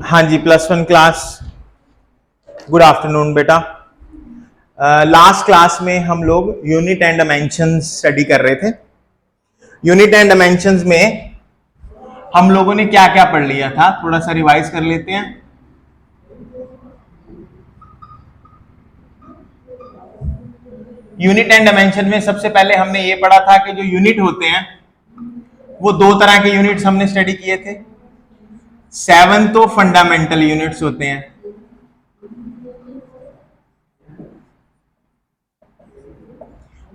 हाँ जी, +1 class, good afternoon बेटा। Last class में हम लोग यूनिट एंड डायमेंशंस स्टडी कर रहे थे। यूनिट एंड डायमेंशंस में हम लोगों ने क्या क्या पढ़ लिया था, थोड़ा सा रिवाइज कर लेते हैं। यूनिट एंड डायमेंशन में सबसे पहले हमने ये पढ़ा था कि जो यूनिट होते हैं वो दो तरह के यूनिट्स हमने स्टडी किए थे। 7 तो फंडामेंटल यूनिट्स होते हैं,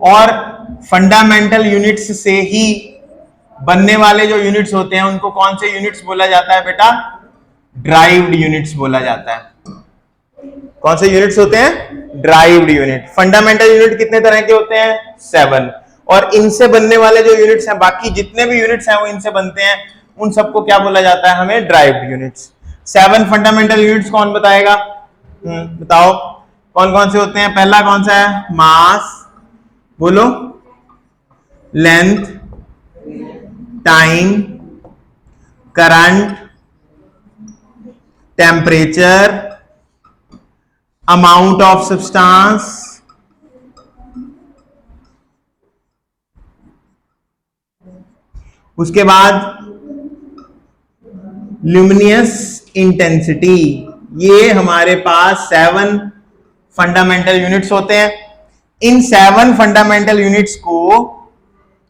और फंडामेंटल यूनिट्स से ही बनने वाले जो यूनिट्स होते हैं उनको कौन से यूनिट्स बोला जाता है बेटा? ड्राइव्ड यूनिट्स बोला जाता है। कौन से यूनिट्स होते हैं? Derived unit. फंडामेंटल यूनिट कितने तरह के होते हैं? 7। और इनसे बनने वाले जो यूनिट्स हैं, बाकी जितने भी यूनिट्स हैं वो इनसे बनते हैं, उन सबको क्या बोला जाता है? हमें ड्राइव्ड यूनिट्स। 7 फंडामेंटल यूनिट्स कौन बताएगा? बताओ कौन कौन से होते हैं। पहला कौन सा है? मास, बोलो। Length, time, current, temperature, amount of substance, उसके बाद ल्यूमिनियस इंटेंसिटी। ये हमारे पास 7 फंडामेंटल यूनिट्स होते हैं। इन 7 फंडामेंटल यूनिट्स को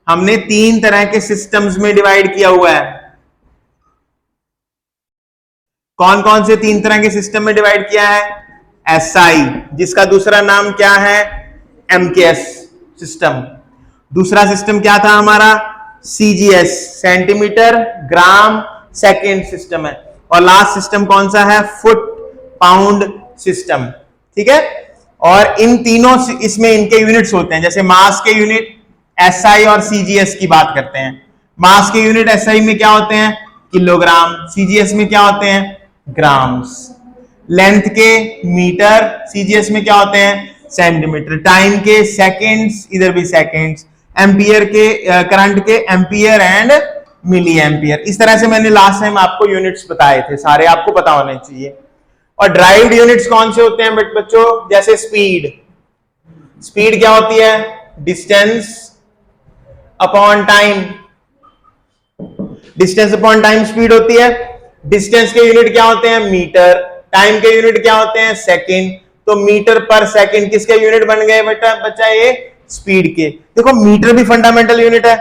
हमने 3 तरह के सिस्टम्स में डिवाइड किया हुआ है। कौन कौन से 3 तरह के सिस्टम में डिवाइड किया है? एसआई, जिसका दूसरा नाम क्या है? MKS system. दूसरा सिस्टम क्या था हमारा? CGS, centimetre gram second system है। और लास्ट सिस्टम कौन सा है? Foot pound system. ठीक है। और इन तीनों इसमें इनके यूनिट्स होते हैं। जैसे मास के यूनिट एसआई और सीजीएस की बात करते हैं। मास के यूनिट एसआई में क्या होते हैं? किलोग्राम। सीजीएस में क्या होते हैं? ग्राम्स। लेंथ के मीटर, सीजीएस में क्या होते हैं? सेंटीमीटर। टाइम के सेकंड्स, इधर भी सेकंड्स। एम्पियर के, करंट के एम्पियर एंड मिली एम्पियर। इस तरह से मैंने लास्ट टाइम आपको यूनिट्स बताए थे, सारे आपको पता होने चाहिए। और ड्राइव्ड यूनिट्स कौन से होते हैं बच्चों? जैसे स्पीड। स्पीड क्या होती है? Distance upon time. Distance upon time speed होती है। डिस्टेंस के यूनिट क्या होते हैं? मीटर। टाइम के यूनिट क्या होते हैं? सेकंड। तो मीटर पर सेकंड किसके यूनिट बन गए बेटा? बच्चा ये स्पीड के। देखो मीटर भी फंडामेंटल यूनिट है,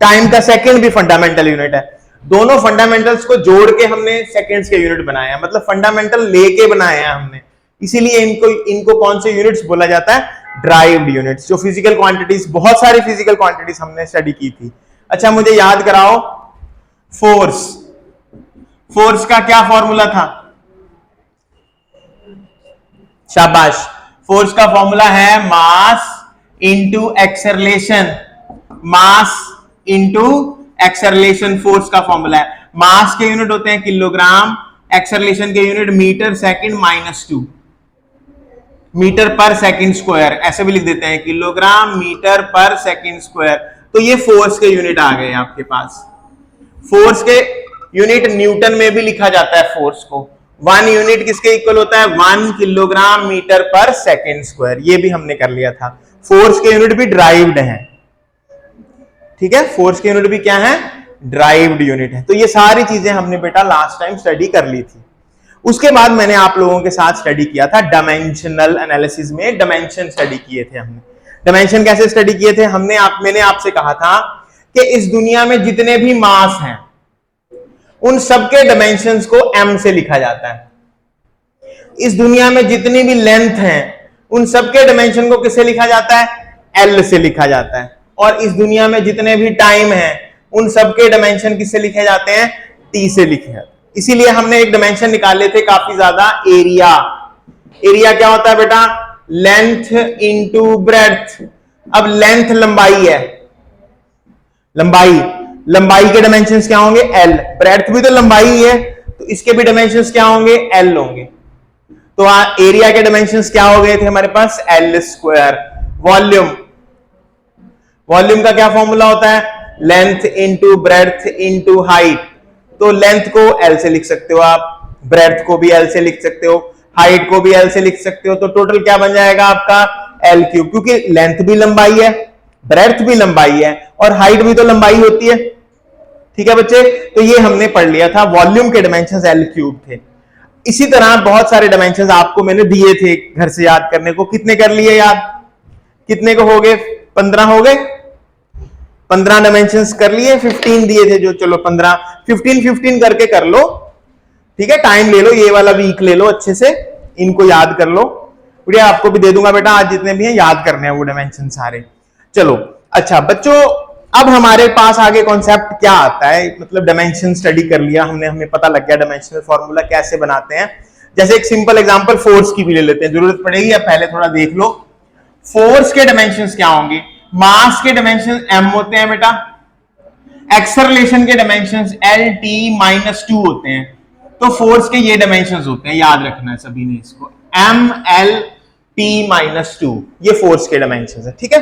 टाइम का सेकंड भी फंडामेंटल यूनिट है। दोनों फंडामेंटल्स को जोड़ के हमने सेकंड्स के यूनिट बनाए हैं, मतलब फंडामेंटल लेके बनाए हैं हमने। इसीलिए इनको कौन से यूनिट्स बोला जाता है? Derived units. जो फिजिकल क्वांटिटीज, बहुत सारी फिजिकल क्वांटिटीज हमने स्टडी की थी। अच्छा मुझे याद कराओ, फोर्स। फोर्स का क्या फॉर्मूला था? शाबाश। फोर्स का फॉर्मूला है mass into acceleration. Mass into acceleration force का फॉर्मूला है। मास के यूनिट होते हैं किलोग्राम, एक्सेलरेशन के unit metre second -2, metre per second square. ऐसे भी लिख देते हैं, kilogram metre per second square. तो ये फोर्स के यूनिट आ गए आपके पास। फोर्स के यूनिट न्यूटन में भी लिखा जाता है फोर्स को। 1 यूनिट किसके इक्वल होता है? 1 kilogram metre per second square. ये भी हमने कर लिया था। फोर्स के यूनिट भी ड्राइव्ड हैं। ठीक है, फोर्स के यूनिट भी क्या है? ड्राइव्ड यूनिट है। तो ये सारी चीजें हमने बेटा लास्ट टाइम स्टडी कर ली थी। उसके बाद मैंने आप लोगों के साथ स्टडी किया था डायमेंशनल एनालिसिस में। डायमेंशन स्टडी किए थे हमने। डायमेंशन कैसे स्टडी किए थे? मैंने आपसे कहा था कि इस दुनिया में जितने भी मास हैं उन सबके डायमेंशंस को m से लिखा जाता है। इस दुनिया में जितनी भी लेंथ हैं उन सबके डायमेंशन को किससे लिखा जाता है? L से लिखा जाता है। और इस दुनिया में जितने भी टाइम हैं उन सबके डायमेंशन किससे लिखे जाते हैं? T से लिखे जाते हैं। इसीलिए हमने एक डायमेंशन निकाले थे काफी ज्यादा, एरिया। एरिया क्या होता है बेटा? Length into breadth. अब लेंथ लंबाई है, लंबाई के डायमेंशंस क्या होंगे? L। ब्रेड्थ भी तो लंबाई ही है, तो इसके भी डायमेंशंस क्या होंगे? L होंगे। तो एरिया के डायमेंशंस क्या हो गए थे हमारे पास? L square. वॉल्यूम, वॉल्यूम का क्या फॉर्मूला होता है? Length into breadth into height. तो लेंथ को L से लिख सकते हो आप, ब्रेड्थ को भी एल से लिख सकते हो, हाइट को भी एल से लिख सकते हो, तो टोटल क्या बन जाएगा आपका एल क्यूब, क्योंकि लेंथ भी लंबाई है, ब्रेड्थ भी लंबाई है और हाइट भी तो लंबाई होती है। ठीक है बच्चे, तो ये हमने पढ़ लिया था, वॉल्यूम के डायमेंशंस एल क्यूब थे। इसी तरह बहुत सारे डायमेंशंस आपको मैंने दिए थे घर से याद करने को, कितने कर लिए याद, कितने को हो गए, 15 हो गए, 15 डायमेंशंस कर लिए, 15 दिए थे जो, चलो 15 15 करके कर लो। ठीक है, टाइम ले लो, ये वाला वीक ले लो, अच्छे से इनको याद कर लो। बढ़िया, आपको भी दे दूंगा बेटा, आज जितने भी हैं याद करने हैं वो डायमेंशन सारे। चलो अच्छा बच्चों, अब हमारे पास आगे कॉन्सेप्ट क्या आता है, मतलब डायमेंशन स्टडी कर लिया हमने, हमें पता लग गया डायमेंशनल फॉर्मूला कैसे बनाते हैं। जैसे एक सिंपल एग्जांपल फोर्स की भी ले लेते हैं, जरूरत पड़ेगी, अब पहले थोड़ा देख लो फोर्स के डायमेंशंस क्या होंगे। मास के डायमेंशंस m होते हैं बेटा, एक्सेलरेशन के डायमेंशंस Lt-2 होते हैं, तो फोर्स के ये डायमेंशंस होते हैं, याद रखना है सभी ने इसको, MLT-2 ये फोर्स के डायमेंशंस है। ठीक है,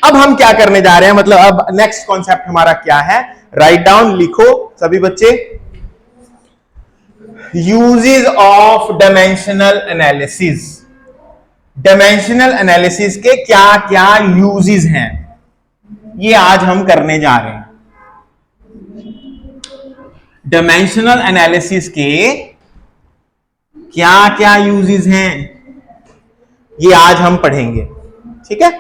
अब हम क्या करने जा रहे हैं, मतलब अब नेक्स्ट कॉन्सेप्ट हमारा क्या है, राइट डाउन, लिखो सभी बच्चे, uses of dimensional analysis. Dimensional analysis के क्या क्या यूजेस हैं, ये आज हम करने जा रहे हैं। डायमेंशनल एनालिसिस के क्या क्या यूजेस हैं, ये आज हम पढ़ेंगे। ठीक है,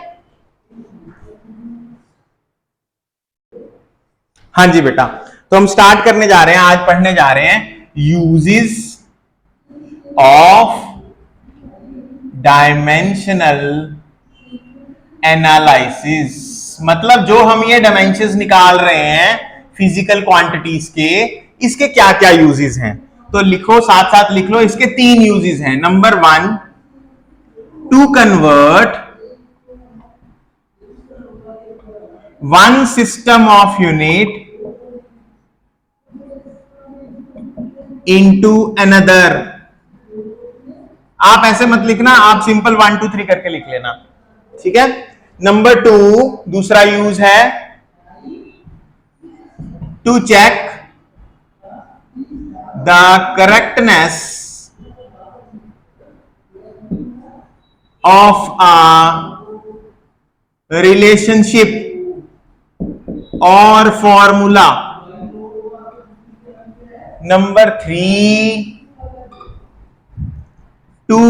हाँ जी बेटा, तो हम स्टार्ट करने जा रहे हैं, आज पढ़ने जा रहे हैं यूजेस ऑफ डायमेंशनल एनालिसिस। मतलब जो हम ये डायमेंशंस निकाल रहे हैं फिजिकल क्वांटिटीज के, इसके क्या क्या यूजेस हैं, तो लिखो, साथ साथ लिख लो, इसके 3 यूजेस हैं। Number 1, to convert one system of unit into another. आप ऐसे मत लिखना, आप सिंपल 1 2 3 करके लिख लेना। ठीक है, नंबर 2, दूसरा यूज है to check the correctness of a relationship और formula. Number 3, to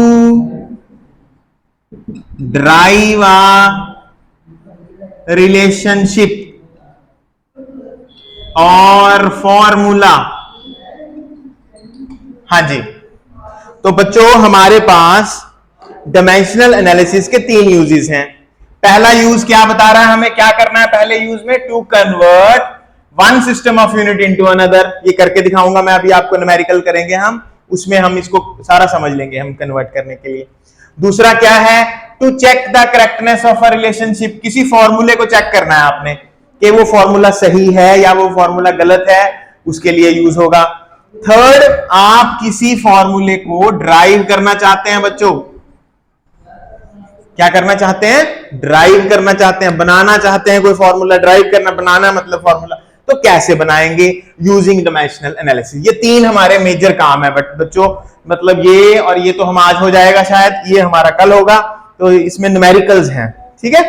derive a relationship और फॉर्मूला। हाँ जी, तो बच्चों हमारे पास डायमेंशनल एनालिसिस के 3 यूजेस हैं। पहला यूज क्या बता रहा है, हमें क्या करना है पहले यूज में, to convert one system of unit into another. ये करके दिखाऊंगा मैं अभी आपको, न्यूमेरिकल करेंगे हम, उसमें हम इसको सारा समझ लेंगे हम कन्वर्ट करने के लिए। दूसरा क्या है, to check the correctness of a relationship. किसी फॉर्मूले को चेक करना है आपने कि वो फॉर्मूला सही है या वो फॉर्मूला गलत है, उसके लिए यूज होगा। थर्ड, आप किसी फॉर्मूले को ड्राइव करना चाहते हैं बच्चों, क्या करना चाहते हैं, ड्राइव करना चाहते हैं, बनाना चाहते हैं कोई फॉर्मूला। ड्राइव करना, बनाना मतलब फॉर्मूला, तो कैसे बनाएंगे, यूजिंग डायमेंशनल एनालिसिस। ये 3 हमारे मेजर काम है बच्चों, मतलब ये और ये तो हम आज हो जाएगा शायद, ये हमारा कल होगा, तो इसमें न्यूमेरिकल्स हैं। ठीक है,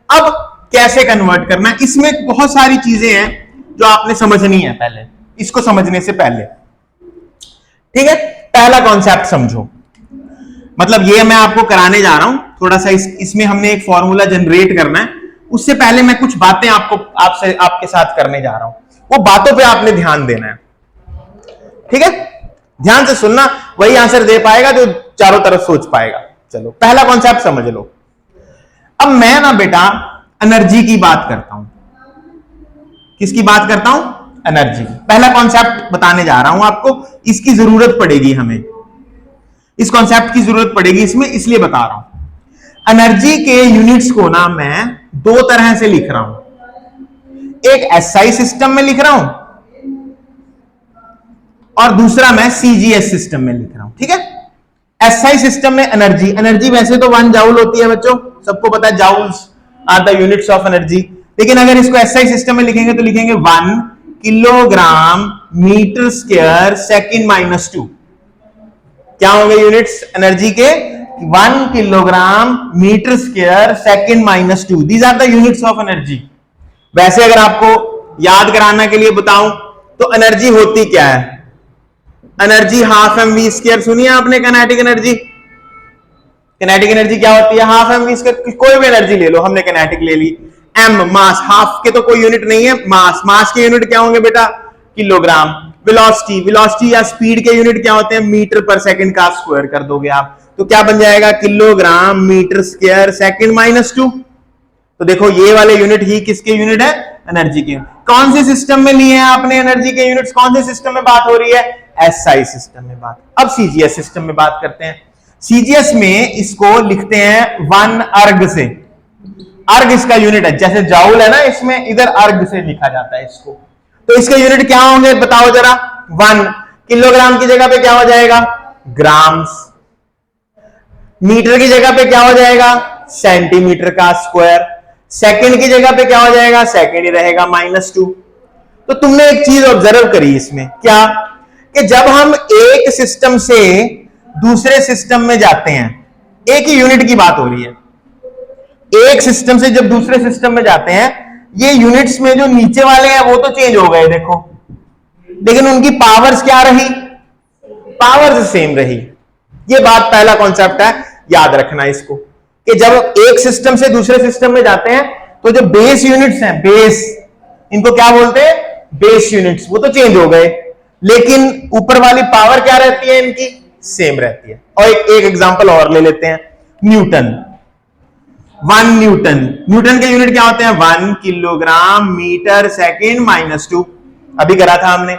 अब कैसे कन्वर्ट करना है, इसमें बहुत सारी चीजें हैं जो आपने समझनी है पहले, इसको समझने से पहले। ठीक है, पहला कॉन्सेप्ट समझो, मतलब ये मैं आपको कराने जा रहा हूं थोड़ा सा, इसमें हमने एक फॉर्मूला जनरेट करना है, उससे पहले मैं कुछ बातें आपके साथ करने जा रहा हूं, वो बातों पे आपने ध्यान देना है। ठीक है, ध्यान से सुनना, वही आंसर दे पाएगा जो चारों तरफ सोच पाएगा। चलो पहला कॉन्सेप्ट समझ लो। अब मैं ना बेटा एनर्जी की बात करता हूं, किसकी बात करता हूं, एनर्जी। पहला कॉन्सेप्ट बताने जा रहा हूं आपको, इसकी जरूरत पड़ेगी हमें, इस कॉन्सेप्ट की जरूरत पड़ेगी इसमें, इसलिए बता रहा हूं। एनर्जी के यूनिट्स को ना मैं 2 तरह से लिख रहा हूं, एक एसआई सिस्टम में लिख रहा हूं और दूसरा मैं सीजीएस सिस्टम में लिख रहा हूं। ठीक है, एसआई सिस्टम में एनर्जी वैसे तो 1 जाउल होती है बच्चों, सबको पता है, joules are the units of energy. लेकिन अगर इसको एसआई सिस्टम में लिखेंगे तो लिखेंगे 1 किलोग्राम मीटर स्क्वायर सेकंड -2। क्या होंगे यूनिट्स एनर्जी के? 1 kilogram metre square second minus 2, these are the units of energy. वैसे अगर आपको याद कराने के लिए बताऊं तो एनर्जी होती क्या है? Energy half M V square, सुनिए आपने काइनेटिक एनर्जी। काइनेटिक एनर्जी क्या होती है? Half M V square. कोई भी एनर्जी ले लो, हमने काइनेटिक ले ली। एम मास, हाफ के तो कोई यूनिट नहीं है, मास, मास के यूनिट क्या होंगे बेटा? किलोग्राम। वेलोसिटी, वेलोसिटी या स्पीड के यूनिट क्या होते हैं? मीटर पर सेकंड का स्क्वायर कर दोगे आप, तो क्या बन जाएगा? Kilogram metre square second minus 2। तो देखो ये वाले यूनिट ही किसके यूनिट है? एनर्जी के। कौन से सिस्टम में लिए हैं आपने एनर्जी के यूनिट्स? कौन से सिस्टम में बात हो रही है? एसआई सिस्टम में बात। अब सीजीएस सिस्टम में बात करते हैं। सीजीएस में इसको लिखते हैं 1 अर्ग से। अर्ग इसका यूनिट है, जैसे जाउल है ना, इसमें इधर अर्ग से लिखा जाता है इसको। तो इसके यूनिट क्या होंगे बताओ जरा? 1 किलोग्राम की जगह पे क्या हो जाएगा? ग्राम्स। मीटर की जगह पे क्या हो जाएगा? सेंटीमीटर का स्क्वायर। सेकंड की जगह पे क्या हो जाएगा? सेकंड ही रहेगा, -2। तो तुमने एक चीज ऑब्जर्व करी इसमें, क्या? कि जब हम एक सिस्टम से दूसरे सिस्टम में जाते हैं, एक ही यूनिट की बात हो रही है, एक सिस्टम से जब दूसरे सिस्टम में जाते हैं, ये यूनिट्स में जो नीचे वाले हैं वो तो चेंज हो गए देखो, लेकिन उनकी पावर्स क्या रही? पावर्स सेम रही। ये बात पहला कॉन्सेप्ट है, याद रखना इसको, कि जब एक सिस्टम से दूसरे सिस्टम में जाते हैं तो जो बेस यूनिट्स हैं, बेस, इनको क्या बोलते हैं? बेस यूनिट्स, वो तो चेंज हो गए, लेकिन ऊपर वाली पावर क्या रहती है इनकी? सेम रहती है। और एक एग्जांपल और ले लेते हैं, न्यूटन। 1 न्यूटन, न्यूटन के यूनिट क्या होते हैं? 1 किलोग्राम मीटर सेकंड -2। अभी करा था हमने।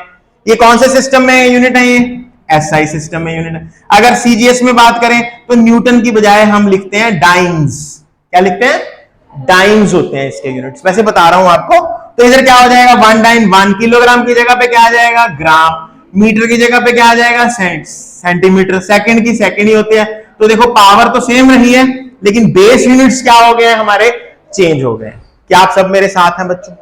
ये कौन से सिस्टम में यूनिट है? ये एसआई सिस्टम में यूनिट है। अगर सीजीएस में बात करें तो न्यूटन की बजाय हम लिखते हैं डाइम्स। क्या लिखते हैं? डाइम्स होते हैं इसके यूनिट्स। वैसे बता रहा हूं आपको। तो इधर क्या हो जाएगा? 1 डाइम, 1 किलोग्राम की जगह पे क्या आ जाएगा? ग्राम। मीटर की जगह पे क्या आ जाएगा? सेंटीमीटर। सेकंड की सेकंड ही होती है। तो देखो पावर तो सेम रही है, लेकिन बेस यूनिट्स क्या हो गए? हमारे चेंज हो गए। क्या आप सब मेरे साथ हैं बच्चों?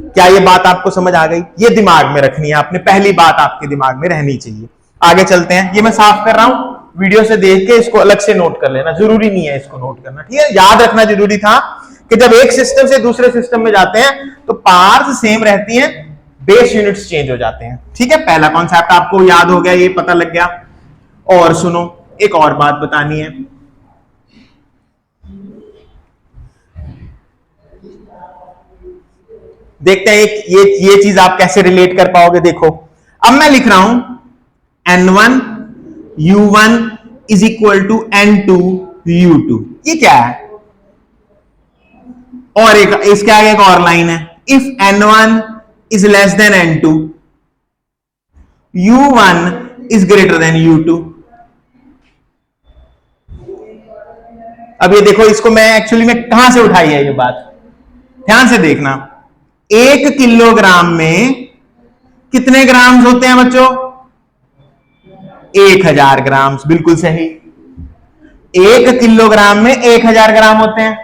क्या ये बात आपको समझ आ गई? ये दिमाग में रखनी है आपने, पहली बात आपके दिमाग में रहनी चाहिए। आगे चलते हैं। ये मैं साफ कर रहा हूं, वीडियो से देख के इसको अलग से नोट कर लेना, जरूरी नहीं है इसको नोट करना, ठीक है? याद रखना जरूरी था कि जब एक सिस्टम से दूसरे सिस्टम में जाते हैं तो पावर्स सेम रहती हैं, बेस यूनिट्स चेंज हो जाते हैं, ठीक है? पहला कॉन्सेप्ट आपको याद हो गया, ये पता लग गया। और सुनो, एक और बात बतानी है। देखते हैं ये चीज आप कैसे रिलेट कर पाओगे। देखो, अब मैं लिख रहा हूं N1 U1 is equal to N2 U2। ये क्या है? और एक इसके आगे एक और लाइन है, if N1 is less than N2 U1 is greater than U2। अब ये देखो, इसको मैं एक्चुअली में कहां से उठाई है ये बात, ध्यान से देखना। 1 किलोग्राम में कितने ग्राम्स होते हैं बच्चों? 1000 ग्राम्स, बिल्कुल सही। 1 किलोग्राम में 1000 ग्राम होते हैं।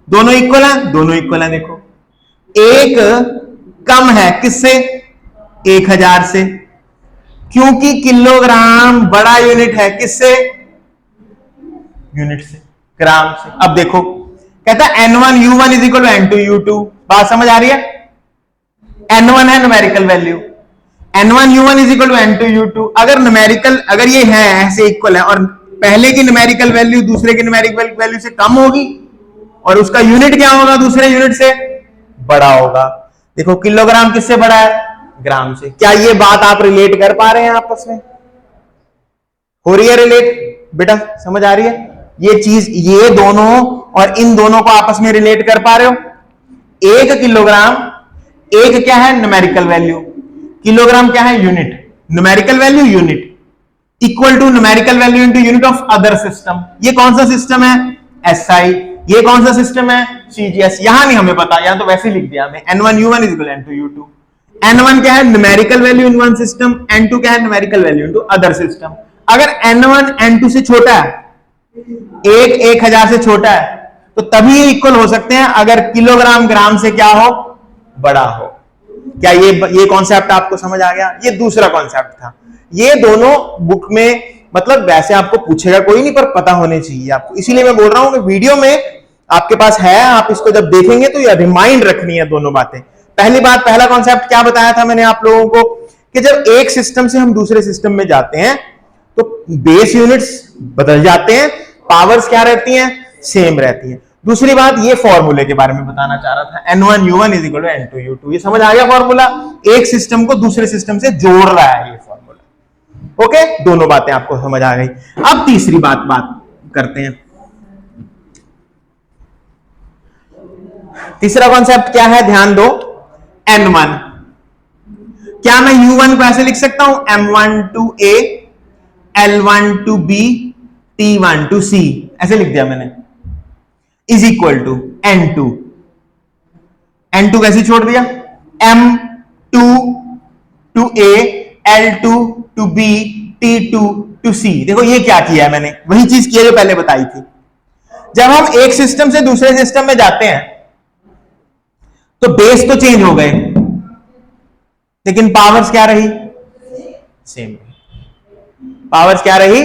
दोनों इक्वल हैं? दोनों इक्वल हैं। देखो, एक कम है किससे? 1000 से, क्योंकि किलोग्राम बड़ा यूनिट है किससे? यूनिट से, ग्राम से। अब देखो, कहता है N1 U1 is equal to N2 U2। बात समझ आ रही है? N1 है numerical value, N1 U1 is equal to N2 U2। अगर न्यूमेरिकल, अगर ये है ऐसे इक्वल है और पहले की न्यूमेरिकल वैल्यू दूसरे की न्यूमेरिकल वैल्यू से कम होगी, और उसका यूनिट क्या होगा? दूसरे यूनिट से बड़ा होगा। देखो, किलोग्राम किससे बड़ा है? ग्राम से। क्या ये बात आप रिलेट कर पा रहे हैं? आपस में हो रही है रिलेट? बेटा समझ आ रही है ये चीज? ये दोनों और इन दोनों को आपस में रिलेट कर पा रहे हो? 1 किलोग्राम, एक क्या है? न्यूमेरिकल वैल्यू, किलोग्राम क्या है? Unit. Numerical value unit equal to numerical value into unit of other system. ये कौन सा सिस्टम है? एसआई। ये कौन सा सिस्टम है? सीजीएस। यहां नहीं हमें पता, यहां तो वैसे ही लिख दिया हमें N1 U1 is equal to N2 U2। N1 क्या है? Numerical value in one system, N2 क्या है? Numerical value into other system. अगर N1 N2 से छोटा है, 1000 से छोटा है, तो तभी इक्वल हो सकते हैं अगर किलोग्राम ग्राम से क्या हो? बड़ा हो। क्या ये कॉन्सेप्ट आपको समझ आ गया? ये दूसरा कॉन्सेप्ट था। ये दोनों बुक में मतलब वैसे आपको पूछेगा कोई नहीं, पर पता होने चाहिए आपको, इसीलिए मैं बोल रहा हूं कि वीडियो में आपके पास है, आप इसको जब देखेंगे तो ये रिमाइंड रखनी है दोनों बातें। पहली बात, पहला कॉन्सेप्ट क्या बताया था मैंने आप लोगों को कि जब एक सिस्टम से हम दूसरे सिस्टम में जाते हैं तो बेस यूनिट्स बदल जाते हैं, पावर्स क्या रहती हैं, सेम रहती हैं। दूसरी बात, ये फॉर्मूले के बारे में बताना चाह रहा था, N1U1 = N2U2। ये समझ आ गया फॉर्मूला, एक सिस्टम को दूसरे सिस्टम से जोड़ रहा है ये फॉर्मूला। ओके, दोनों बातें आपको समझ आ गई। अब तीसरी बात करते हैं। तीसरा कॉन्सेप्ट क्या है, ध्यान दो, N1। क्या मैं U1 को ऐसे लिख सकता हूं, M1 to A, L1 to B, T1 to C, ऐसे लिख दिया मैंने, is equal to N2। N2 कैसे छोड़ दिया, M2 to A, L2 to B, T2 to C। देखो ये क्या किया है मैंने, वही चीज किया जो पहले बताई थी। जब हम एक सिस्टम से दूसरे सिस्टम में जाते हैं तो बेस तो चेंज हो गए, लेकिन पावर्स क्या रही, सेम। पावर्स क्या रही,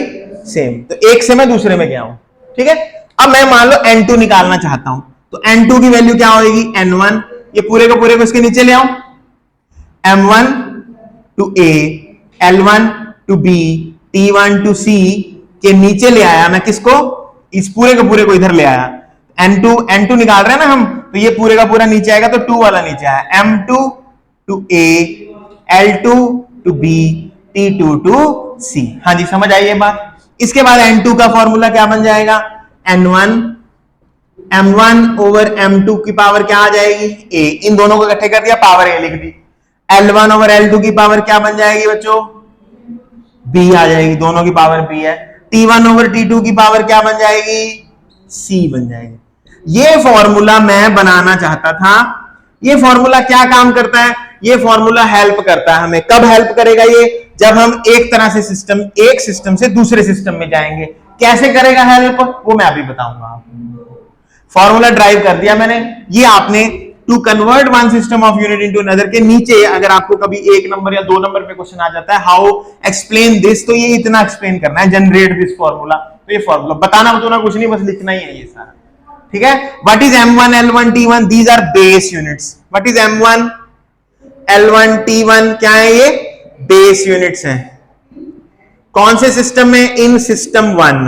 सेम। तो एक से मैं दूसरे में गया हूं, ठीक है। अब मैं मान लो N2 निकालना चाहता हूं, तो N2 की वैल्यू क्या होगी, N1। ये पूरे के पूरे को इसके नीचे ले आऊं, M1 to A, L1 to B, T1 to C के नीचे ले आया मैं किसको, इस पूरे के पूरे को इधर ले आया। N2 निकाल रहे हैं ना हम, तो ये पूरे का पूरा नीचे आएगा, तो 2 वाला नीचे आया, M2 to A, L2 to B, T2 to C। हाँ जी, समझ आई ये बात। इसके बाद N2 का फॉर्मूला क्या बन जाएगा, N1 M1 over M2 की पावर क्या आ जाएगी, A। इन दोनों को इकट्ठे कर दिया, पावर A लिख दी। L1 over L2 की पावर क्या बन जाएगी बच्चों, B आ जाएगी, दोनों की पावर B है। T1 over T2 की पावर क्या बन जाएगी, C बन जाएगी। ये फॉर्मूला मैं बनाना चाहता था। ये फॉर्मूला क्या काम करता है, ये फॉर्मूला हेल्प करता है हमें। कब हेल्प करेगा ये, जब हम एक तरह से एक सिस्टम से दूसरे सिस्टम में जाएंगे। कैसे करेगा हेल्प, वो मैं अभी बताऊंगा आपको। फॉर्मूला ड्राइव कर दिया मैंने, ये आपने to convert one system of unit into another के नीचे अगर आपको कभी 1 नंबर या 2 नंबर पे क्वेश्चन आ जाता है, हाउ एक्सप्लेन दिस, तो ये इतना एक्सप्लेन करना है, जनरेट दिस फॉर्मूला। तो ये फॉर्मूला बताना कुछ नहीं, बस लिखना ही है ये सारा, ठीक है। What is M1 L1 T1, these are base units. What is M1 L1 T1, क्या है ये, बेस यूनिट्स हैं। कौन से सिस्टम में, इन सिस्टम 1।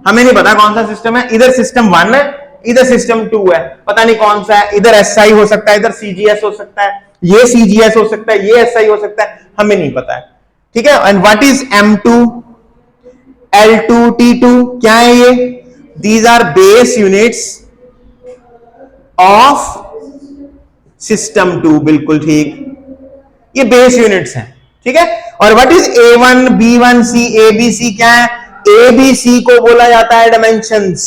हमें नहीं पता कौन सा सिस्टम है, इधर सिस्टम 1 है, इधर सिस्टम 2 है, पता नहीं कौन सा है। इधर SI हो सकता है, इधर CGS हो सकता है, ये CGS हो सकता है, ये SI हो सकता है, हमें नहीं पता है, ठीक है। And what is M2 L2 T2, क्या है ये, these are base units of system 2। बिल्कुल ठीक, ये बेस यूनिट्स हैं, ठीक है। और what is A1 B1 C ABC, क्या है, ABC को बोला जाता है dimensions.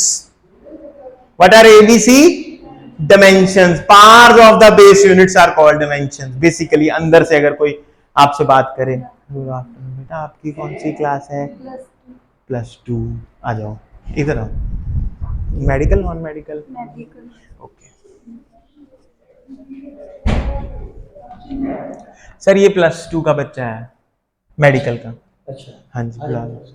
What are ABC, dimensions. Parts of the base units are called dimensions. Basically अंदर से अगर कोई आपसे बात करे, बेटा आपकी कौन सी क्लास है, +2। आ जाओ इधर आओ, medical non medical, okay sir ये +2 का बच्चा है, मेडिकल का। अच्छा, हाँ जी, बुला लो।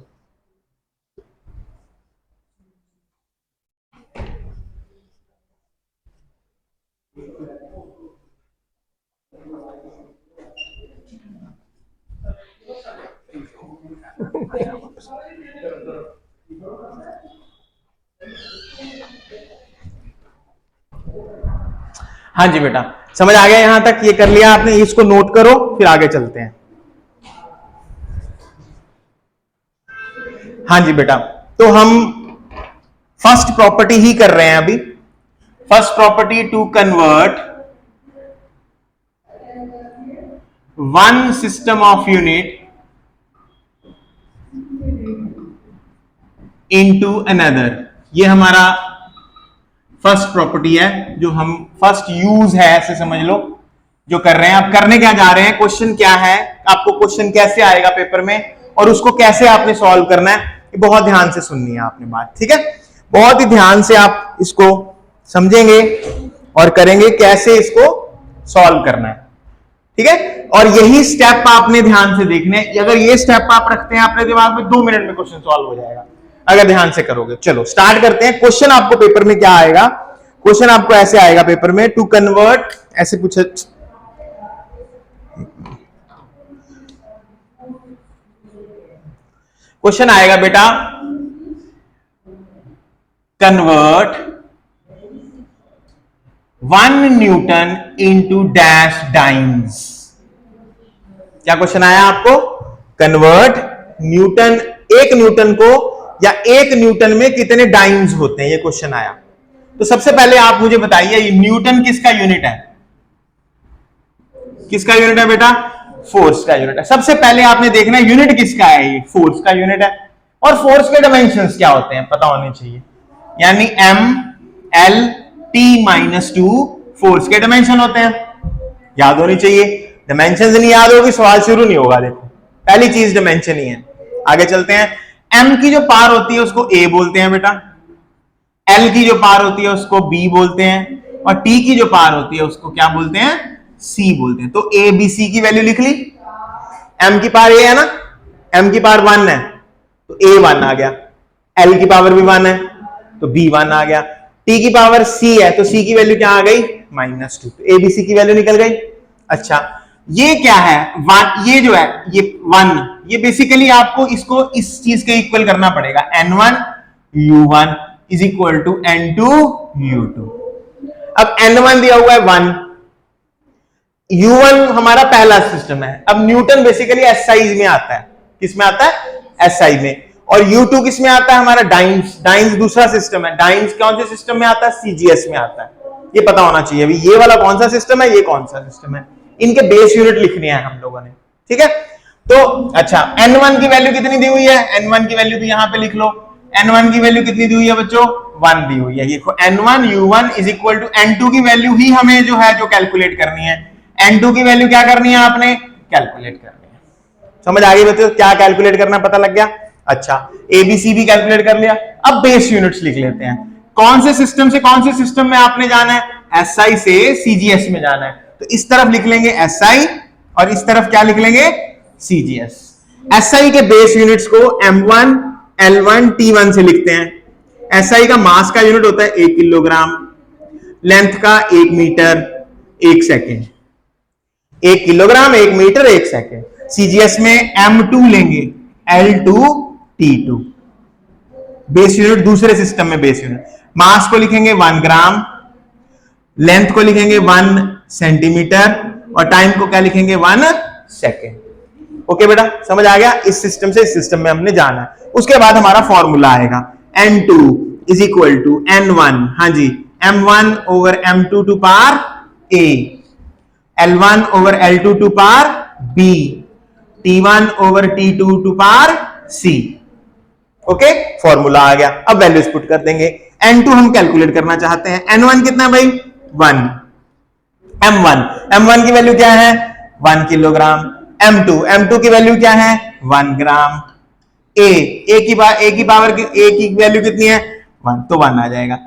हाँ जी बेटा, समझ आ गया यहां तक, ये कर लिया आपने, इसको नोट करो, फिर आगे चलते हैं। हाँ जी बेटा, तो हम फर्स्ट प्रॉपर्टी ही कर रहे हैं अभी। First property, to convert one system of unit into another. ये हमारा फर्स्ट प्रॉपर्टी है, जो हम फर्स्ट यूज है ऐसे समझ लो, जो कर रहे हैं। आप करने क्या जा रहे हैं, क्वेश्चन क्या है, आपको क्वेश्चन कैसे आएगा पेपर में और उसको कैसे आपने सॉल्व करना है, ये बहुत ध्यान से सुननी है आपने बात, ठीक है। बहुत ही ध्यान से आप इसको समझेंगे और करेंगे कैसे इसको सॉल्व करना है। ठीक है, और यही स्टेप आपने ध्यान से देखने, अगर ये स्टेप आप रखते हैं अपने दिमाग में 2 मिनट में क्वेश्चन सॉल्व हो जाएगा अगर ध्यान से करोगे। चलो स्टार्ट करते हैं। क्वेश्चन आपको पेपर में क्या आएगा, क्वेश्चन आपको ऐसे आएगा पेपर में, टू कन्वर्ट, ऐसे पूछे, क्वेश्चन आएगा बेटा, convert 1 Newton into dash dance. क्या क्वेश्चन आया आपको, कन्वर्ट न्यूटन, 1 न्यूटन को, या 1 न्यूटन में कितने डाइन्स होते हैं, ये क्वेश्चन आया। तो सबसे पहले आप मुझे बताइए न्यूटन किसका यूनिट है, किसका यूनिट है बेटा, फोर्स का यूनिट है। सबसे पहले आपने देखना है यूनिट किसका है, ये फोर्स का यूनिट है। और फोर्स के डायमेंशंस क्या होते हैं पता होने चाहिए, यानी m l t - 2 फोर्स के डायमेंशन होते हैं, याद होनी चाहिए। डायमेंशंस नहीं याद होगी सवाल शुरू नहीं होगा। देखो पहली चीज डायमेंशन ही है। आगे चलते हैं, m की जो पावर होती है उसको a बोलते हैं बेटा, l की जो पावर होती है उसको b बोलते हैं, और t की जो पावर होती है उसको क्या बोलते हैं, c बोलते हैं। तो a b c की वैल्यू लिख ली, m की पावर a है ना, m की पावर 1 है तो a 1 आ गया, l की पावर भी 1 है तो b 1 आ गया, t की पावर c है तो c की वैल्यू क्या आ गई, -2, तो a b c की वैल्यू निकल गई। अच्छा ये क्या है, 1, ये जो है ये 1, ये बेसिकली आपको इसको इस चीज के इक्वल करना पड़ेगा, n1 u1 is equal to n2 u2। अब n1 दिया हुआ है 1, u1 हमारा पहला सिस्टम है। अब न्यूटन बेसिकली एसआई में आता है, किस में आता है, एसआई में, और u2 किस में आता है, हमारा डाइन्स, डाइन्स दूसरा सिस्टम है। डाइन्स कौन से सिस्टम में आता है, सीजीएस में आता है, ये पता होना चाहिए। अभी ये वाला कौन सा सिस्टम है, ये कौन सा सिस्टम है, इनके बेस यूनिट लिखने हैं हम लोगों ने, ठीक है। तो अच्छा n1 की वैल्यू कितनी दी हुई है, n1 की वैल्यू तो यहां पे लिख लो, n1 की वैल्यू कितनी दी हुई है बच्चों, 1 दी हुई है। देखो n1 u1 is equal to n2 की वैल्यू ही हमें जो है जो कैलकुलेट करनी है, n2 की वैल्यू क्या करनी है आपने, कैलकुलेट करनी है। समझ आ गई बच्चों, क्या कैलकुलेट करना पता लग गया। अच्छा एबीसी भी कैलकुलेट कर लिया। अब बेस यूनिट्स लिख लेते हैं, कौन से सिस्टम से कौन से सिस्टम में आपने जाना है, एसआई से सीजीएस में जाना है, तो इस तरफ लिख लेंगे एसआई और इस तरफ क्या लिख लेंगे, सीजीएस। एसआई के बेस यूनिट्स को m1 l1 t1 से लिखते हैं। एसआई का मास का यूनिट होता है 1 किलोग्राम, लेंथ का 1 metre 1 second, 1 kilogram 1 metre 1 second. CGS में m2 लेंगे l2 t2, बेस यूनिट दूसरे सिस्टम में बेस यूनिट। मास को लिखेंगे 1 ग्राम, लेंथ को लिखेंगे 1 सेंटीमीटर, और टाइम को क्या लिखेंगे 1 सेकेंड। ओके बेटा समझ आ गया, इस सिस्टम से इस सिस्टम में हमने जाना है। उसके बाद हमारा फॉर्मूला आएगा n2 is equal to n1, हाँ जी, m1 over m2 to power a, l1 over l2 to power b, t1 over t2 to power c। Okay formula आ गया। अब वैल्यूज पुट कर देंगे। n2 हम कैलकुलेट करना चाहते हैं, n1 कितना भाई 1, m1 की वैल्यू क्या है 1 किलोग्राम, m2 की वैल्यू क्या है 1 ग्राम, a की पावर a की वैल्यू कितनी है 1, तो 1 आ जाएगा।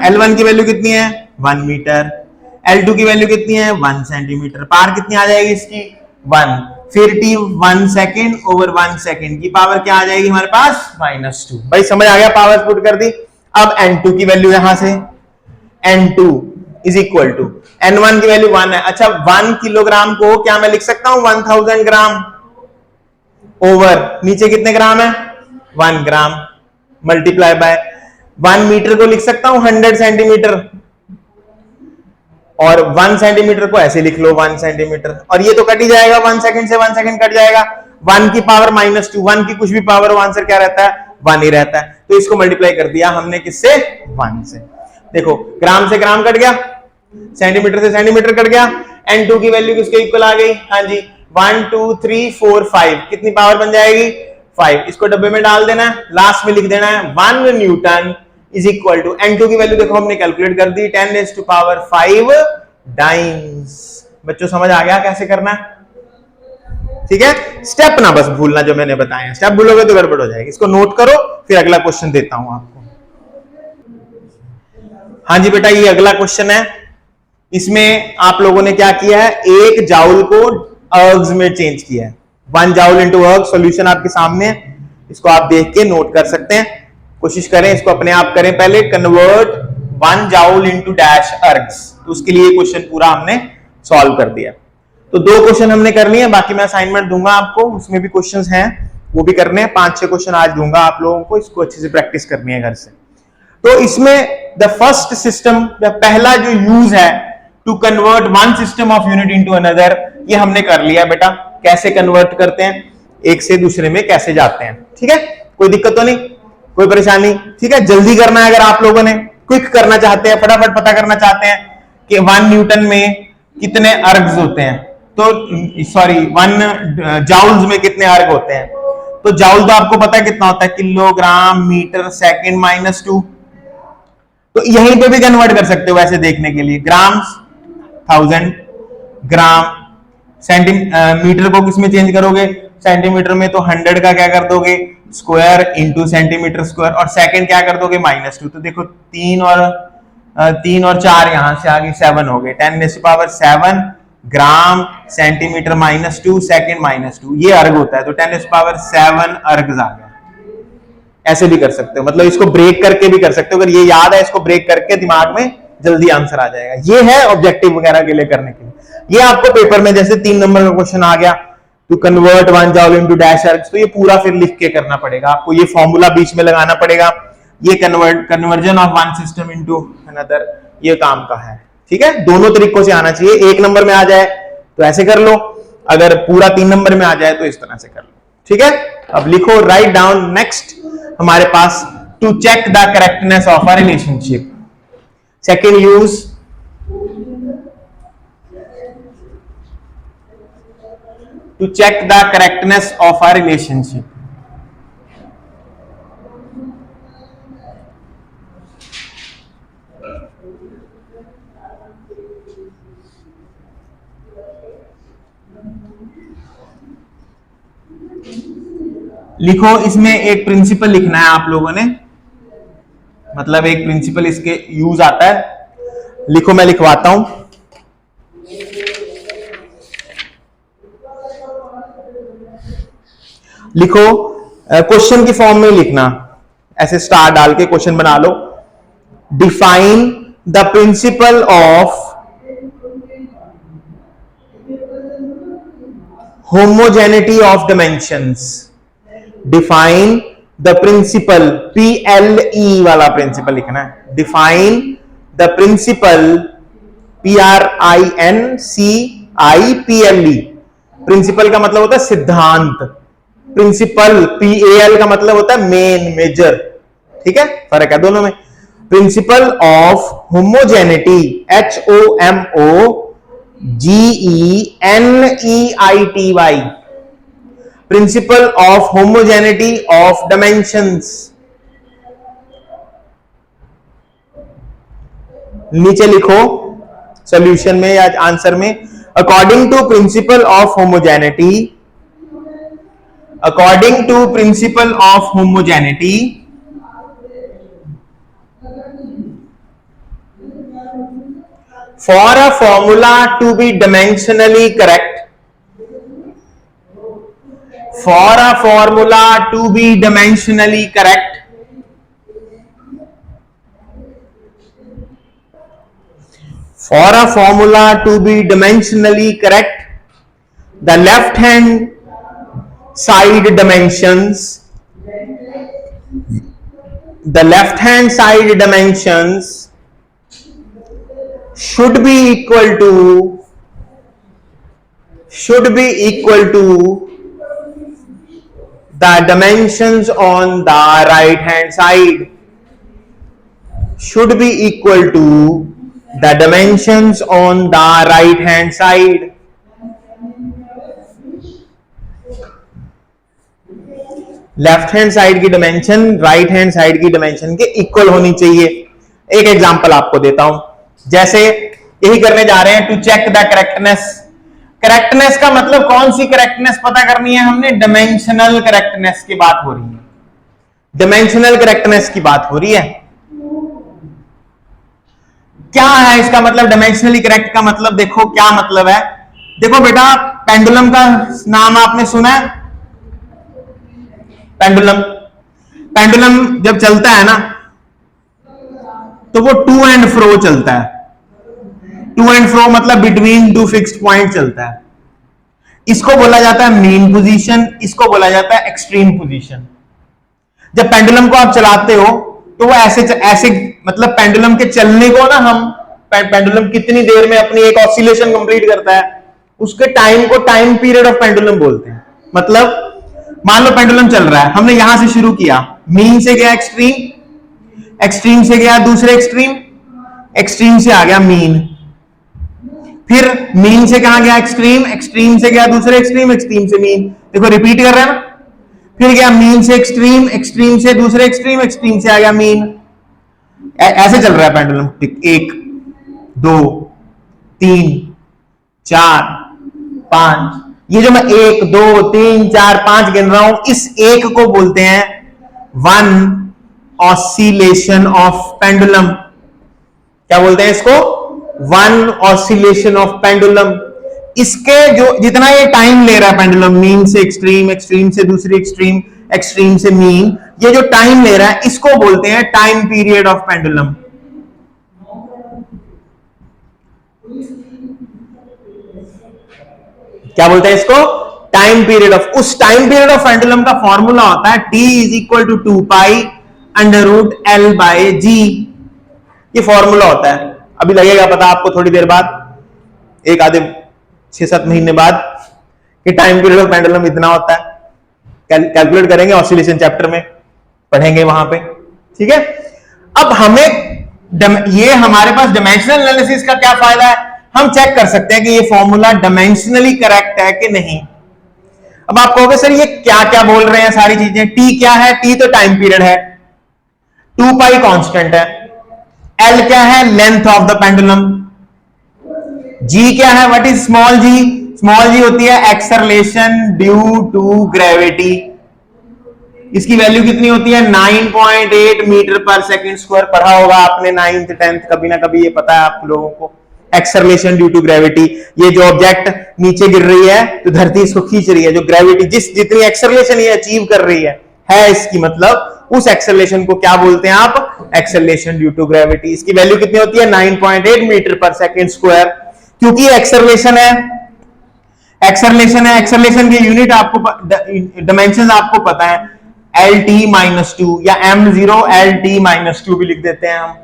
l1 की वैल्यू कितनी है 1 मीटर, l2 की वैल्यू कितनी है 1 सेंटीमीटर, पावर कितनी आ जाएगी इसकी 1, फिर t 1 सेकेंड ओवर 1 सेकेंड की पावर क्या आ जाएगी हमारे पास -2। भाई समझ आ गया, पावर पुट कर दी। अब n2 की वैल्यू यहां से n2 is equal to n1 की वैल्यू 1 है। अच्छा 1 किलोग्राम को क्या मैं लिख सकता हूं 1000 ग्राम ओवर नीचे कितने ग्राम है 1 ग्राम मल्टीप्लाई बाय 1 मीटर को लिख सकता हूं 100 सेंटीमीटर, और 1 सेंटीमीटर को ऐसे लिख लो 1 सेंटीमीटर, और ये तो कट ही जाएगा, 1 सेकंड से 1 सेकंड कट जाएगा। 1 की पावर -2, 1 की कुछ भी पावर हो आंसर क्या रहता है 1 ही रहता है। तो इसको मल्टीप्लाई कर दिया हमने किससे 1 से। देखो ग्राम से ग्राम कट गया, सेंटीमीटर से सेंटीमीटर कट गया, n2 की वैल्यू किसके इक्वल आ गई, हाँ जी 1 2 3 4 5, कितनी पावर बन जाएगी 5। इसको डब्बे में डाल देना है, लास्ट में लिख देना है 1 Newton is equal to n2 की वैल्यू देखो हमने कैलकुलेट कर दी 10⁵ डाइन्स। बच्चों समझ आ गया कैसे करना है, ठीक है। स्टेप ना बस भूलना जो मैंने बताया, स्टेप भूलोगे तो गड़बड़ हो जाएगी। इसको नोट करो, फिर अगला क्वेश्चन देता हूं आपको। हाँ जी बेटा ये अगला क्वेश्चन है, इसमें आप लोगों ने क्या किया है, 1 जाउल को अर्ग्स में चेंज किया है। 1 जाउल इंटू अर्ग, सोल्यूशन आपके सामने है, इसको आप देख के नोट कर सकते हैं। कोशिश करें इसको अपने आप करें। पहले convert 1 joule into dash ergs, तो उसके लिए क्वेश्चन पूरा हमने सॉल्व कर दिया। तो 2 क्वेश्चन हमने कर लिए, बाकी मैं असाइनमेंट दूंगा आपको, उसमें भी क्वेश्चंस हैं, वो भी करने हैं। 5-6 क्वेश्चन आज दूंगा आप लोगों को, इसको अच्छे से प्रैक्टिस करनी है घर से। तो इसमें द फर्स्ट सिस्टम, पहला जो यूज है to convert one system of unit into another, ये हमने कर लिया बेटा। कैसे कन्वर्ट करते हैं, एक से दूसरे में कैसे जाते हैं, ठीक है। कोई दिक्कत तो नहीं, कोई परेशानी, ठीक है। जल्दी करना है, अगर आप लोगों ने क्विक करना चाहते हैं, फटाफट पता करना चाहते हैं कि 1 न्यूटन में कितने अर्ग्स होते हैं, तो सॉरी 1 जाउल्स में कितने अर्ग होते हैं, तो जाउल तो आपको पता है कितना होता है, किलोग्राम मीटर सेकंड -2। तो यहीं पे भी कन्वर्ट कर सकते हो वैसे देखने के लिए, ग्राम्स 1000, ग्राम सेंटीमीटर को किसमें चेंज करोगे, सेंटीमीटर में, तो 100 का क्या कर दोगे, स्क्वायर इंटू सेंटीमीटर स्क्वायर, और सेकंड क्या कर दोगे, -2। तो देखो 3 और 4 यहां से आगे 7 हो गए, 10⁻⁷ ग्राम सेंटीमीटर -2 सेकंड -2, ये अर्ग होता है। तो 10⁻⁷ अर्ग्स आ गया। ऐसे भी कर सकते हो, मतलब इसको ब्रेक करके भी कर सकते हो। अगर ये याद है, इसको ब्रेक करके दिमाग में जल्दी आंसर आ जाएगा। ये है ऑब्जेक्टिव वगैरह के लिए करने के लिए। ये आपको पेपर में जैसे 3 नंबर का क्वेश्चन आ गया, to convert 1 joule into dash ergs, तो ये पूरा फिर लिख के करना पड़ेगा आपको, ये फॉर्मूला बीच में लगाना पड़ेगा। ये conversion of one system into another, ये काम का है, ठीक है। दोनों तरीकों से आना चाहिए, 1 नंबर में आ जाए तो ऐसे कर लो, अगर पूरा 3 नंबर में आ जाए तो इस तरह से कर लो, ठीक है। अब लिखो, राइट डाउन नेक्स्ट हमारे पास, to check the correctness of a relationship. Second use, to check the correctness of a relationship. लिखो, इसमें एक प्रिंसिपल लिखना है आप लोगों ने, मतलब एक प्रिंसिपल इसके यूज आता है। लिखो, मैं लिखवाता हूं। लिखो, क्वेश्चन की फॉर्म में लिखना, ऐसे स्टार डाल के क्वेश्चन बना लो। Define the principle of homogeneity of dimensions. Define the principle, PLE वाला प्रिंसिपल लिखना है। Define the principle, PRINCIPLE। Principle का मतलब होता है सिद्धांत, प्रिंसिपल PAL का मतलब होता है मेन, मेजर, ठीक है, फर्क है दोनों में। Principle of homogeneity, HOMOGENEITY, principle of homogeneity of dimensions. नीचे लिखो सॉल्यूशन में या आंसर में, according to principle of homogeneity, according to principle of homogeneity, for a formula to be dimensionally correct, for a formula to be dimensionally correct, for a formula to be dimensionally correct, the left hand side dimensions, the left hand side dimensions should be equal to the dimensions on the right hand side, should be equal to the dimensions on the right hand side. Left hand side की dimension right hand side की dimension के equal होनी चाहिए। एक example आपको देता हूं, जैसे यही करने जा रहे हैं, to check the correctness. Correctness का मतलब कौन सी करेक्टनेस पता करनी है हमने, डायमेंशनल करेक्टनेस की बात हो रही है, डायमेंशनल करेक्टनेस की बात हो रही है। क्या है इसका मतलब डायमेंशनली करेक्ट का मतलब? देखो क्या मतलब है। देखो बेटा, पेंडुलम का नाम आपने सुना है? पेंडुलम, पेंडुलम जब चलता है ना तो वो टू एंड फ्रो चलता है। टू एंड फ्रो मतलब बिटवीन टू फिक्स्ड पॉइंट चलता है। इसको बोला जाता है मीन पोजीशन, इसको बोला जाता है एक्सट्रीम पोजीशन। जब पेंडुलम को आप चलाते हो तो वो ऐसे ऐसे मतलब पेंडुलम के चलने को ना हम पेंडुलम कितनी देर में अपनी एक ऑसिलेशन कंप्लीट करता है उसके टाइम को टाइम पीरियड ऑफ पेंडुलम बोलते हैं। मतलब मान लो पेंडुलम चल रहा है, हमने यहां से शुरू किया, मीन से गया एक्सट्रीम, एक्सट्रीम से गया दूसरे एक्सट्रीम, एक्सट्रीम से आ गया मीन, फिर मीन से कहां गया एक्सट्रीम, एक्सट्रीम से गया दूसरे एक्सट्रीम, एक्सट्रीम से मीन। देखो रिपीट कर रहे हैं ना, फिर गया मीन से एक्सट्रीम, एक्सट्रीम से दूसरे एक्सट्रीम, एक्सट्रीम से आ गया मीन। ऐसे चल रहा है पेंडुलम। एक, दो, तीन, चार, पांच, ये जो मैं एक, दो, तीन, चार, पांच गिन रहा हूं, इस एक को बोलते हैं वन ऑसिलेशन ऑफ पेंडुलम। क्या बोलते हैं इसको? One oscillation of pendulum. इसके जो जितना ये टाइम ले रहा है पेंडुलम, मीन से एक्सट्रीम, एक्सट्रीम से दूसरी एक्सट्रीम, एक्सट्रीम से मीन, ये जो टाइम ले रहा है इसको बोलते हैं टाइम पीरियड ऑफ पेंडुलम। क्या बोलते हैं इसको? Time period of. उस टाइम पीरियड ऑफ पेंडुलम का फॉर्मूला होता है T is equal to 2 pi under root L by G. ये फॉर्मूला होता है। अभी लगेगा पता आपको थोड़ी देर बाद, एक आधे 6-7 महीने बाद, कि टाइम पीरियड ऑफ पेंडुलम इतना होता है। कैलकुलेट करेंगे, ऑसिलेशन चैप्टर में पढ़ेंगे वहां पे, ठीक है। अब हमें ये हमारे पास डायमेंशनल एनालिसिस का क्या फायदा है? हम चेक कर सकते हैं कि ये फॉर्मूला डायमेंशनली करेक्ट है कि नहीं। अब आप कहोगे सर ये क्या क्या बोल रहे हैं सारी चीजें। टी क्या है? टी तो टाइम पीरियड है, 2 पाई कांस्टेंट है, एल क्या है? Length of the pendulum, G क्या है? What is small G? Small G होती है एक्सेलरेशन ड्यू टू ग्रेविटी। इसकी वैल्यू कितनी होती है? 9.8 मीटर पर सेकंड स्क्वायर। पढ़ा होगा आपने 9th 10th कभी ना कभी, ये पता है आप लोगों को। एक्सेलरेशन ड्यू टू ग्रेविटी, ये जो ऑब्जेक्ट नीचे गिर रही है तो धरती इसको खींच रही है, जो ग्रेविटी जितनी एक्सेलरेशन ये अचीव कर रही है इसकी, मतलब उस एक्सेलरेशन को क्या बोलते हैं आप? Acceleration due to gravity. इसकी वैल्यू कितनी होती है? 9.8 मीटर पर सेकंड स्क्वायर। क्योंकि एक्सेलरेशन है, एक्सेलरेशन है, एक्सेलरेशन की यूनिट आपको, डायमेंशन आपको पता है, LT-2 या M0 LT-2 भी लिख देते हैं हम।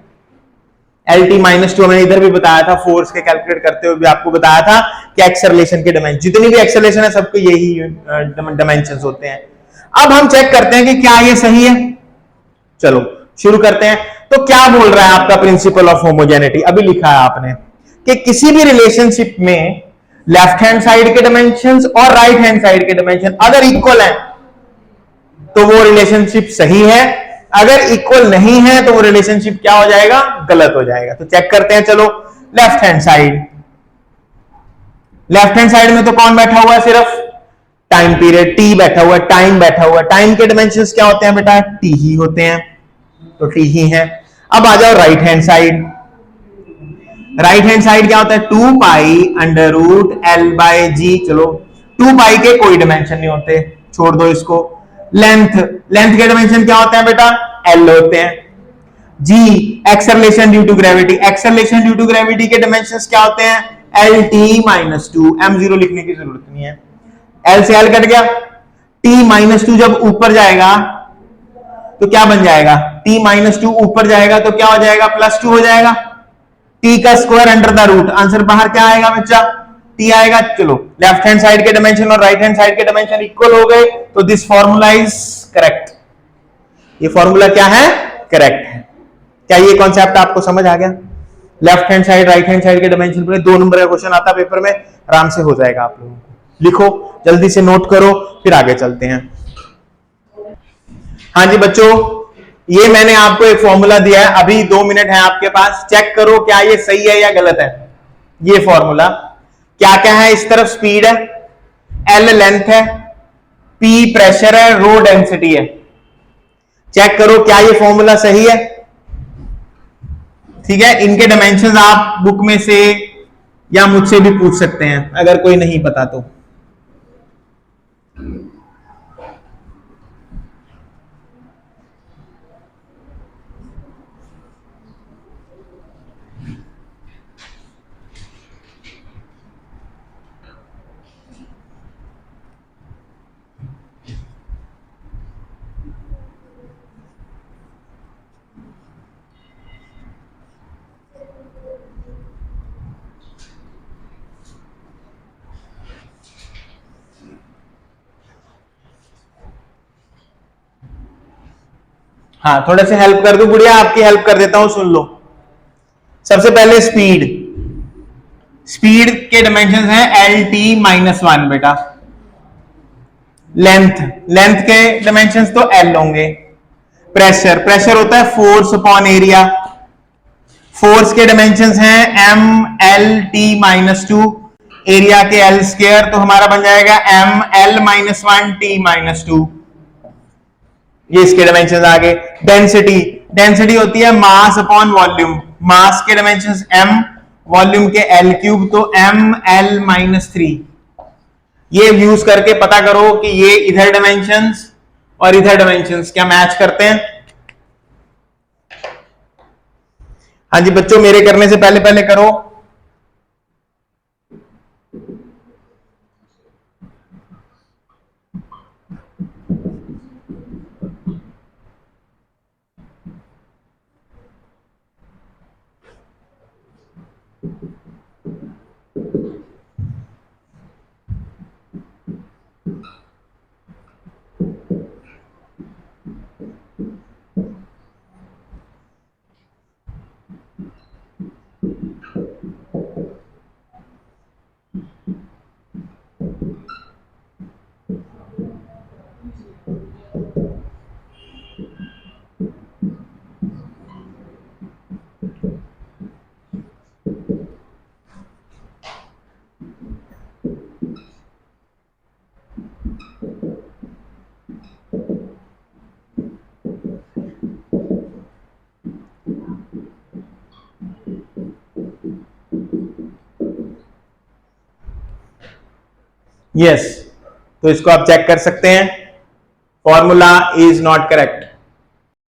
LT-2 मैंने इधर भी बताया था, फोर्स के कैलकुलेट करते हुए भी आपको बताया था कि एक्सेलरेशन के डायमेंशन, जितनी भी एक्सेलरेशन है सबके यही डायमेंशंस होते हैं। अब हम चेक करते हैं कि क्या ये सही है। चलो शुरू करते हैं। तो क्या बोल रहा है आपका प्रिंसिपल ऑफ होमोजेनिटी? अभी लिखा है आपने कि किसी भी रिलेशनशिप में लेफ्ट हैंड साइड के डायमेंशंस और राइट हैंड साइड के डायमेंशन अगर इक्वल हैं तो वो रिलेशनशिप सही है, अगर इक्वल नहीं है तो वो रिलेशनशिप क्या हो जाएगा? गलत हो जाएगा। तो चेक करते हैं। चलो left hand side, left hand side में तो कौन बैठा हुआ है? सिर्फ टाइम पीरियड, टी बैठा हुआ है, टाइम बैठा हुआ है। टाइम के डायमेंशंस क्या होते हैं बेटा? टी ही होते हैं, तो टी ही है। अब आ जाओ right hand side. Right hand side क्या होता है? 2 pi under root L by G. चलो 2 पाई के कोई डायमेंशन नहीं होते, छोड़ दो इसको। लेंथ, लेंथ के डायमेंशन क्या होते हैं बेटा? L होते हैं। G acceleration due to gravity, acceleration due to gravity के डायमेंशंस क्या होते हैं? LT-2। M0 लिखने की जरूरत नहीं है, L से L कट गया। T-2 जब ऊपर जाएगा तो क्या बन जाएगा? T-2 ऊपर जाएगा तो क्या हो जाएगा? +2 हो जाएगा। T का square under the root, answer बाहर क्या आएगा बच्चा? T आएगा। चलो लेफ्ट हैंड साइड के डायमेंशन और राइट हैंड साइड के डायमेंशन इक्वल हो गए, तो दिस फॉर्मूला इज करेक्ट। ये फॉर्मूला क्या है? करेक्ट है। क्या ये कॉन्सेप्ट आपको समझ आ गया? Left hand side right hand side के डायमेंशन पर 2 नंबर का क्वेश्चन आता पेपर में, आराम से हो जाएगा आप लोगों को। लिखो जल्दी से, नोट करो, फिर आगे चलते हैं। हाँ जी बच्चों, ये मैंने आपको एक फॉर्मूला दिया है, अभी 2 मिनट है आपके पास, चेक करो क्या ये सही है या गलत है। ये फॉर्मूला क्या क्या है? इस तरफ स्पीड है, L लेंथ है, P प्रेशर है, रो डेंसिटी है। चेक करो क्या ये फॉर्मूला सही है। ठीक है, इनके डायमेंशंस आप बुक में से या मुझसे भी पूछ सकते हैं अगर कोई नहीं पता तो। हाँ, थोड़ा सा हेल्प कर दूं गुड़िया, आपकी हेल्प कर देता हूं, सुन लो। सबसे पहले स्पीड, स्पीड के डायमेंशन हैं LT-1 बेटा। लेंथ, लेंथ के डायमेंशंस तो L होंगे। प्रेशर, प्रेशर होता है फोर्स अपॉन एरिया, फोर्स के डायमेंशंस हैं ML-T-2, एरिया के L स्क्वायर, तो हमारा बन जाएगा ML-1T-2। ये इसके डायमेंशंस आ गए। डेंसिटी, डेंसिटी होती है मास अपॉन वॉल्यूम, मास के डायमेंशंस M, वॉल्यूम के L क्यूब, तो ML-3। ये यूज करके पता करो कि ये इधर डायमेंशंस और इधर डायमेंशंस क्या मैच करते हैं। हाँ जी बच्चों, मेरे करने से पहले पहले करो। यस, तो इसको आप चेक कर सकते हैं, फॉर्मूला इज नॉट करेक्ट।